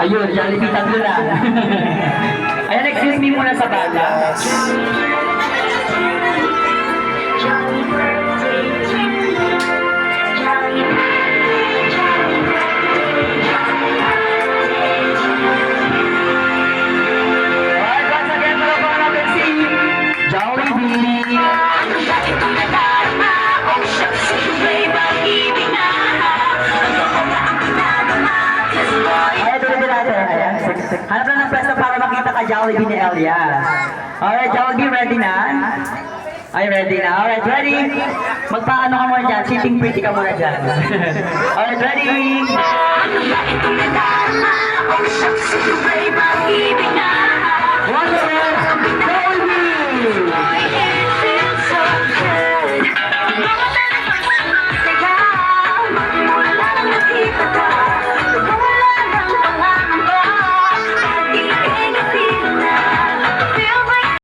Ayun, Jollibee tatlo lang. Ayan, excuse me muna sa bata. Hanap lang ng pwesto para makita ka Jollibee ni Elias. Alright, Jollibee, ready na? Ay, ready na. Alright, ready? Magpaano ka muna dyan? Sitting pretty ka muna dyan. Alright, ready? One more, Jollibee!